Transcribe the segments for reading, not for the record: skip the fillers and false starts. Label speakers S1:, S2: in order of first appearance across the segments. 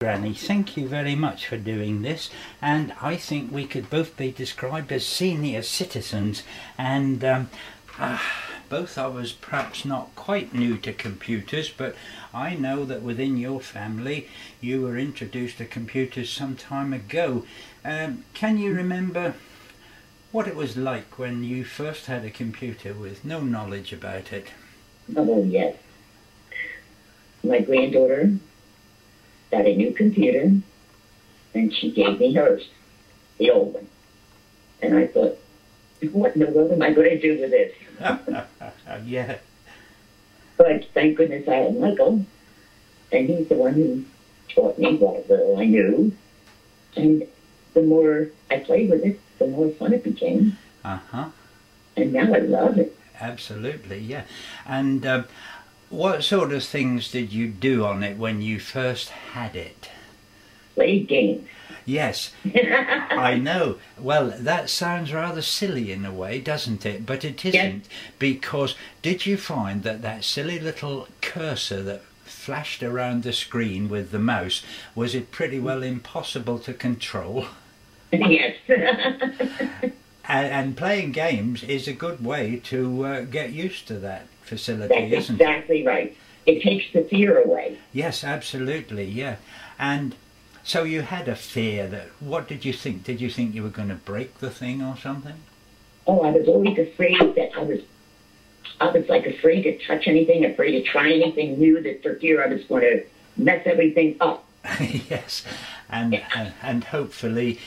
S1: Granny, thank you very much for doing this, and I think we could both be described as senior citizens, and both of us perhaps not quite new to computers, but I know that within your family you were introduced to computers some time ago. Can you remember what it was like when you first had a computer with no knowledge about it?
S2: Oh, yes. My granddaughter got a new computer, and she gave me hers, the old one. And I thought, what in the world am I going to do with this?
S1: Yeah.
S2: But thank goodness I had Michael, and he's the one who taught me what little I knew. And the more I played with it, the more fun it became.
S1: Uh-huh.
S2: And now I love it.
S1: Absolutely, yeah. And what sort of things did you do on it when you first had it?
S2: Played games.
S1: Yes, I know. Well, that sounds rather silly in a way, doesn't it? But it isn't,
S2: yes.
S1: Because did you find that that silly little cursor that flashed around the screen with the mouse, was it pretty well impossible to control?
S2: Yes.
S1: And playing games is a good way to get used to that facility,
S2: That's
S1: isn't it?
S2: exactly right. It takes the fear away.
S1: Yes, absolutely, yeah. And so you had a fear that, what did you think? Did you think you were going to break the thing or something?
S2: Oh, I was always afraid that I was like afraid to touch anything, afraid to try anything new, that for fear I was going to mess everything up.
S1: Yes, and hopefully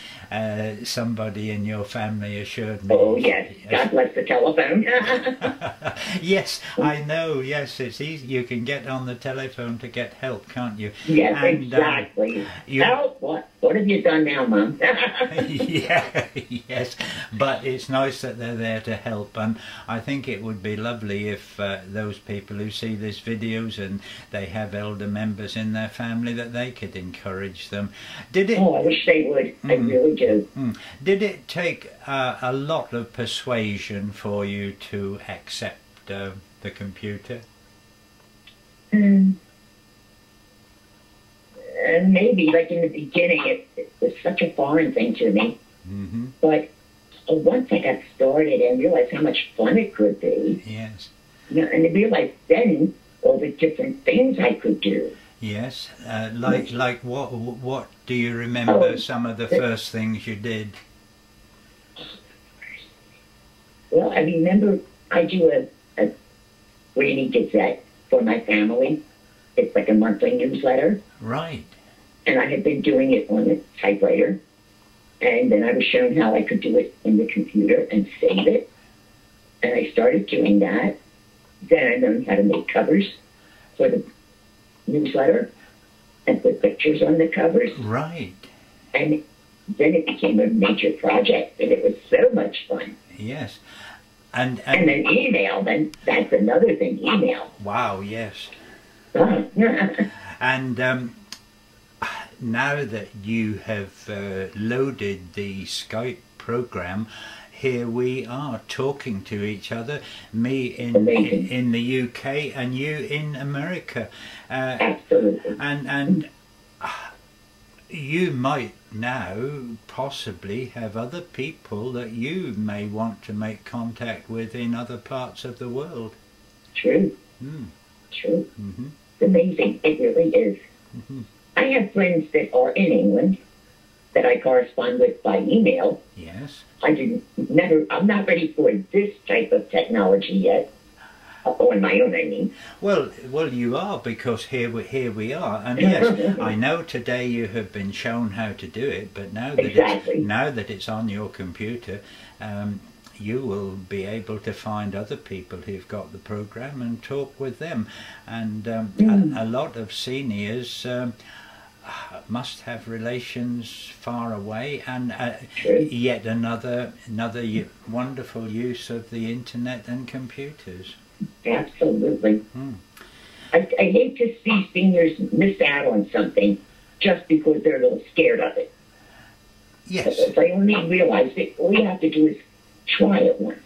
S1: somebody in your family assured me.
S2: Oh yes, God bless the telephone.
S1: Yes, I know. Yes, it's easy. You can get on the telephone to get help, can't you?
S2: Yes,
S1: and,
S2: exactly. Help? What have you done now, Mum?
S1: Yeah, yes, but it's nice that they're there to help, and I think it would be lovely if those people who see these videos and they have elder members in their family, that they could encourage them. Did it?
S2: Oh, I wish they would. I really do.
S1: Did it take a lot of persuasion for you to accept the computer?
S2: Maybe, like in the beginning, it was such a foreign thing to me. But once I got started and realized how much fun it could be,
S1: yes,
S2: and I realized then all the different things I could do.
S1: Yes, like what do you remember? Some of the first things you did?
S2: Well, I remember I do a Granny Gazette for my family. It's like a monthly newsletter.
S1: Right.
S2: And I had been doing it on the typewriter. And then I was shown how I could do it in the computer and save it. And I started doing that. Then I learned how to make covers for the newsletter and put pictures on the covers.
S1: Right.
S2: And then it became a major project, and it was so much fun.
S1: Yes.
S2: And then email, then that's another thing, email.
S1: Wow, yes. And now that you have loaded the Skype program, here we are talking to each other, me in the UK and you in America.
S2: Absolutely.
S1: And you might now possibly have other people that you may want to make contact with in other parts of the world.
S2: True. True. It's amazing. It really is. I have friends that are in England that I correspond with by email.
S1: Yes.
S2: I'm not ready for this type of technology yet. On my own, I mean.
S1: Well, you are, because here we are, and yes, I know today you have been shown how to do it, but now that it's on your computer, you will be able to find other people who've got the program and talk with them, and a lot of seniors must have relations far away, and yet another wonderful use of the internet and computers.
S2: Absolutely. I hate to see seniors miss out on something just because they're a little scared of it.
S1: Yes.
S2: If I only realize that all you have to do is try it once.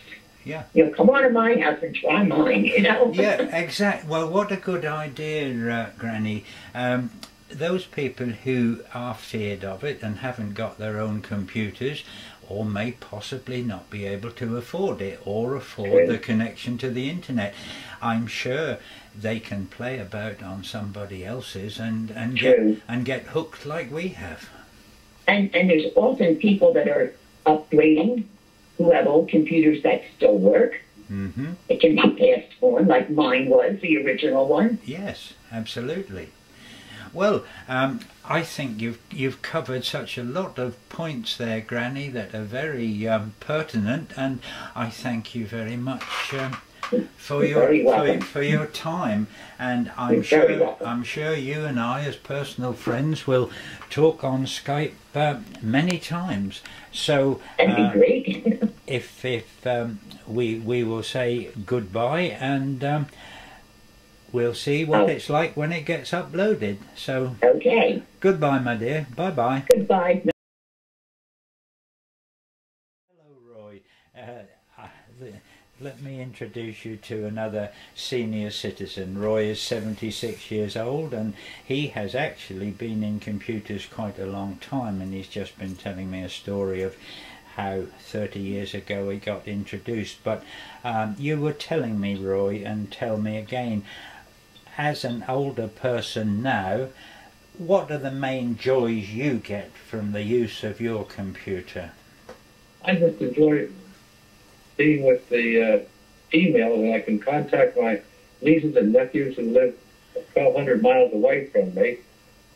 S1: Yeah.
S2: Come on to my house and try mine,
S1: Yeah, exactly. Well, what a good idea, Granny. those people who are feared of it and haven't got their own computers, or may possibly not be able to afford it or afford the connection to the internet, I'm sure they can play about on somebody else's and get hooked like we have.
S2: And there's often people that are upgrading who have old computers that still work.
S1: Mm-hmm.
S2: It can be passed on, like mine was, the original one.
S1: Yes, absolutely. Well, I think you've covered such a lot of points there, Granny, that are very pertinent, and I thank you very much for your time. And I'm sure you and I, as personal friends, will talk on Skype many times. So
S2: that'd be great.
S1: if we will say goodbye, and we'll see what it's like when it gets uploaded. So
S2: okay.
S1: Goodbye, my dear. Bye bye.
S2: Goodbye.
S1: Hello, Roy. Let me introduce you to another senior citizen. Roy is 76 years old, and he has actually been in computers quite a long time, and he's just been telling me a story of how 30 years ago he got introduced. But you were telling me, Roy, and tell me again, as an older person now, what are the main joys you get from the use of your computer?
S3: I just enjoy being with the email, and I can contact my nieces and nephews who live 1,200 miles away from me.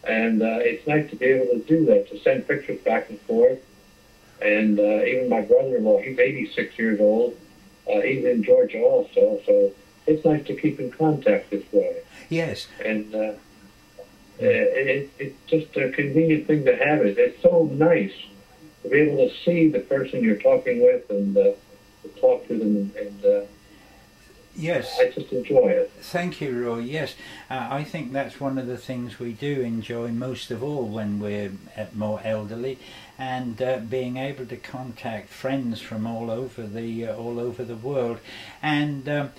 S3: And it's nice to be able to do that, to send pictures back and forth. And even my brother-in-law, he's 86 years old. He's in Georgia also, so it's nice to keep in contact this way.
S1: Yes.
S3: And it's just a convenient thing to have. It's so nice to be able to see the person you're talking with and to talk to them, and
S1: yes,
S3: I just enjoy it.
S1: Thank you, Roy. Yes, I think that's one of the things we do enjoy most of all when we're more elderly, and being able to contact friends from all over the world. And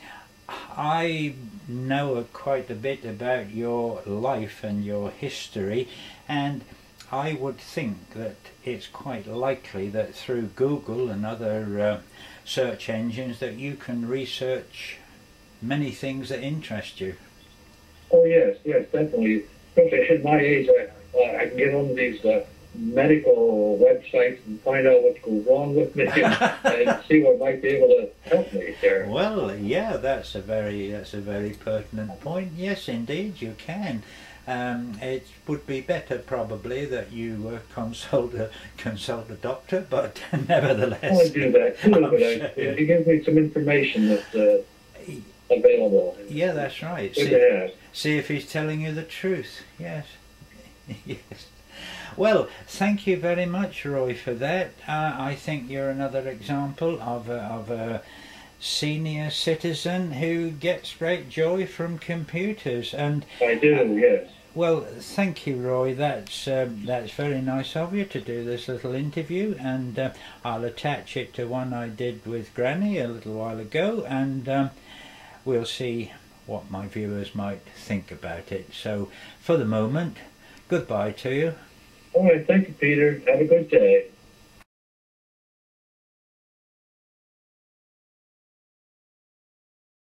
S1: I know quite a bit about your life and your history, and I would think that it's quite likely that through Google and other search engines that you can research many things that interest you.
S3: Oh yes, definitely. Especially at my age, I can get on these medical websites and find out what's going wrong with me and see what might be able to help me there.
S1: Well, yeah, that's a very pertinent point. Yes, indeed, you can. It would be better probably that you consult a doctor, but nevertheless.
S3: I do that too, but it gives me some information that's available.
S1: Yeah, that's right. See if he's telling you the truth. Yes. Yes. Well, thank you very much, Roy, for that. I think you're another example of a senior citizen who gets great joy from computers. And
S3: I do, yes.
S1: Well, thank you, Roy. That's very nice of you to do this little interview, and I'll attach it to one I did with Granny a little while ago, and we'll see what my viewers might think about it. So, for the moment, goodbye to you.
S3: All right, thank you, Peter. Have a good day.